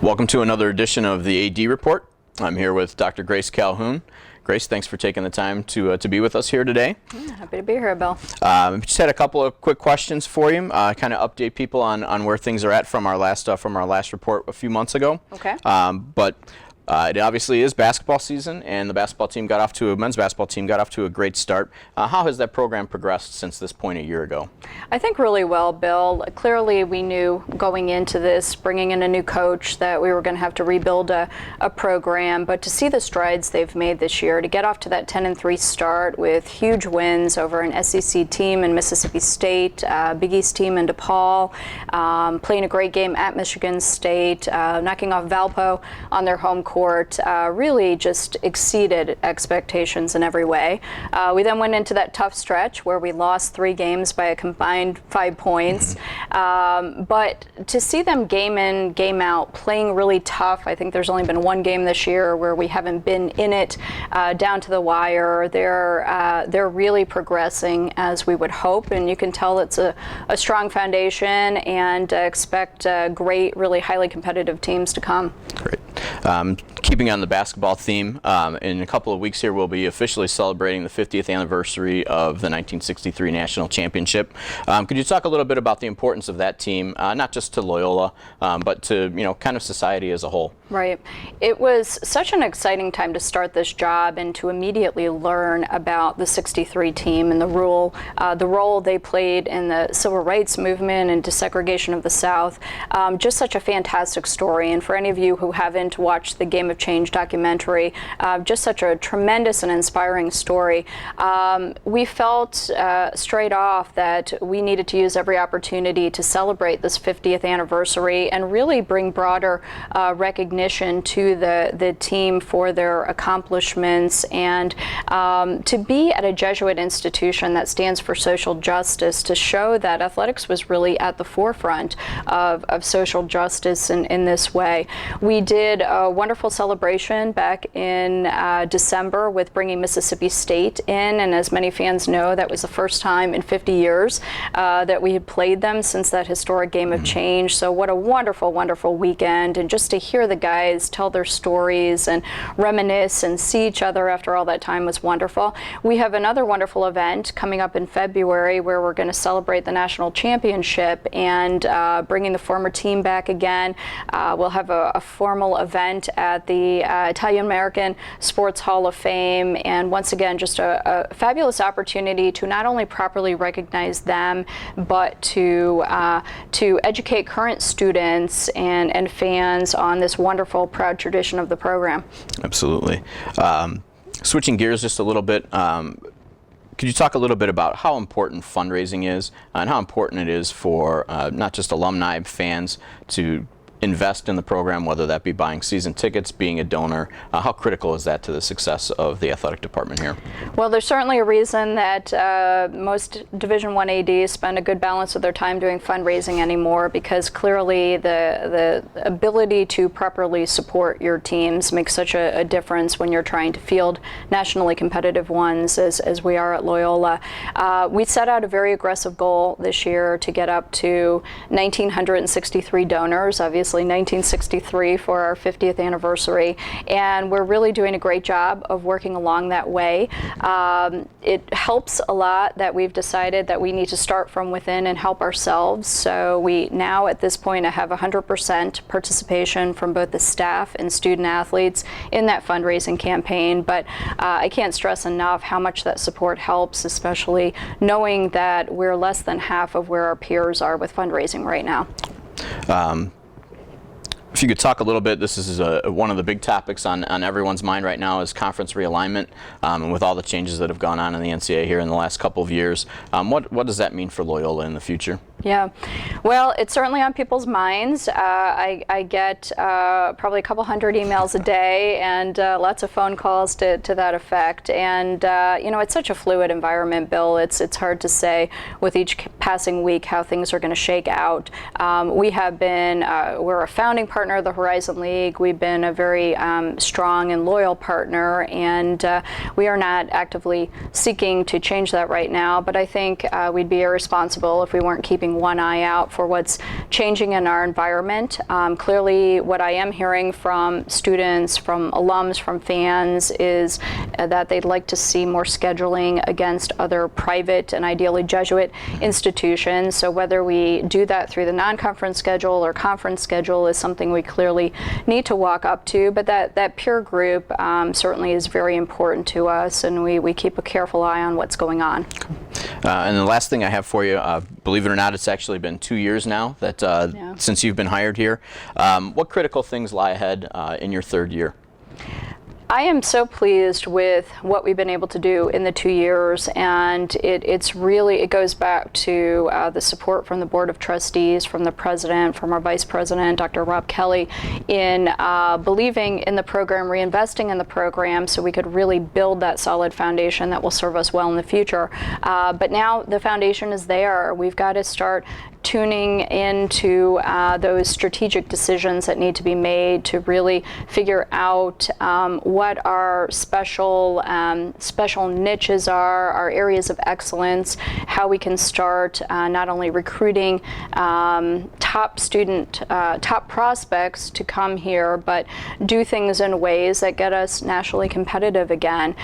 Welcome to another edition of the AD Report. I'm here with Dr. Grace Calhoun. Grace, thanks for taking the time to be with us here today. Happy to be here, Bill. Just had a couple of quick questions for you, kind of update people on where things are at from our last report a few months ago. Okay. It obviously is basketball season, and the men's basketball team got off to a great start. How has that program progressed since this point a year ago? I think really well, Bill. Clearly, we knew going into this, bringing in a new coach, that we were going to have to rebuild a program. But to see the strides they've made this year, to get off to that 10-3 start with huge wins over an SEC team in Mississippi State, Big East team in DePaul, playing a great game at Michigan State, knocking off Valpo on their home court, really just exceeded expectations in every way. We then went into that tough stretch where we lost 3 games by a combined 5 points. But to see them game in, game out, playing really tough, I think there's only been 1 game this year where we haven't been in it down to the wire. They're really progressing as we would hope, and you can tell it's a strong foundation, and expect great, really highly competitive teams to come. Great. Keeping on the basketball theme, in a couple of weeks here we'll be officially celebrating the 50th anniversary of the 1963 National Championship. Could you talk a little bit about the importance of that team, not just to Loyola, but to kind of society as a whole? Right. It was such an exciting time to start this job and to immediately learn about the 63 team and the role they played in the civil rights movement and desegregation of the South. Just such a fantastic story. And for any of you who haven't watched the Game of Change documentary, just such a tremendous and inspiring story. We felt straight off that we needed to use every opportunity to celebrate this 50th anniversary and really bring broader recognition to the team for their accomplishments, and to be at a Jesuit institution that stands for social justice, to show that athletics was really at the forefront of social justice in this way. We did a wonderful celebration back in December with bringing Mississippi State in, and as many fans know, that was the first time in 50 years that we had played them since that historic Game of Change. So what a wonderful, wonderful weekend, and just to hear the guys tell their stories and reminisce and see each other after all that time was wonderful. We have another wonderful event coming up in February where we're going to celebrate the national championship and bringing the former team back again. We'll have a formal event at the Italian-American Sports Hall of Fame, and once again just a fabulous opportunity to not only properly recognize them, but to educate current students and fans on this wonderful, proud tradition of the program. Absolutely. Switching gears just a little bit, could you talk a little bit about how important fundraising is and how important it is for not just alumni, fans to invest in the program, whether that be buying season tickets, being a donor? How critical is that to the success of the athletic department here? Well, there's certainly a reason that most Division I ADs spend a good balance of their time doing fundraising anymore, because clearly the ability to properly support your teams makes such a difference when you're trying to field nationally competitive ones as we are at Loyola. We set out a very aggressive goal this year to get up to 1,963 donors, obviously 1963 for our 50th anniversary, and we're really doing a great job of working along that way. It helps a lot that we've decided that we need to start from within and help ourselves. So we now at this point have 100% participation from both the staff and student athletes in that fundraising campaign, but I can't stress enough how much that support helps, especially knowing that we're less than half of where our peers are with fundraising right now. If you could talk a little bit, this is one of the big topics on everyone's mind right now is conference realignment, and with all the changes that have gone on in the NCAA here in the last couple of years, what does that mean for Loyola in the future? Yeah, well, it's certainly on people's minds. I get probably a couple hundred emails a day and lots of phone calls to that effect. And it's such a fluid environment, Bill. It's hard to say with each passing week how things are going to shake out. We're a founding partner of the Horizon League. We've been a very strong and loyal partner, and we are not actively seeking to change that right now. But I think we'd be irresponsible if we weren't keeping keeping one eye out for what's changing in our environment. Clearly, what I am hearing from students, from alums, from fans is that they'd like to see more scheduling against other private and ideally Jesuit institutions. So whether we do that through the non-conference schedule or conference schedule is something we clearly need to walk up to. But that peer group certainly is very important to us, and we keep a careful eye on what's going on. And the last thing I have for you, believe it or not, it's actually been 2 years now that since you've been hired here. What critical things lie ahead in your third year? I am so pleased with what we've been able to do in the 2 years, and it goes back to the support from the Board of Trustees, from the President, from our Vice President, Dr. Rob Kelly, in believing in the program, reinvesting in the program so we could really build that solid foundation that will serve us well in the future. But now the foundation is there. We've got to start tuning into those strategic decisions that need to be made to really figure out what our special niches are, our areas of excellence, how we can start not only recruiting top prospects to come here, but do things in ways that get us nationally competitive again.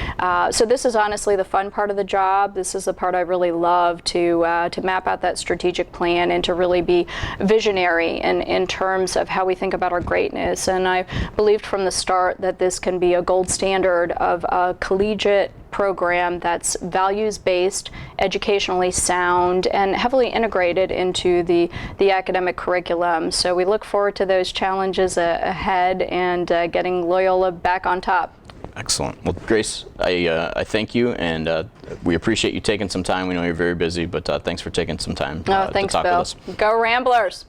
So this is honestly the fun part of the job. This is the part I really love, to map out that strategic plan and to really be visionary in terms of how we think about our greatness. And I believed from the start that this can be a gold standard of a collegiate program that's values-based, educationally sound, and heavily integrated into the academic curriculum. So we look forward to those challenges ahead and getting Loyola back on top. Excellent. Well, Grace, I thank you, and we appreciate you taking some time. We know you're very busy, but thanks for taking some time Thanks, to talk Bill. with us. Go Ramblers!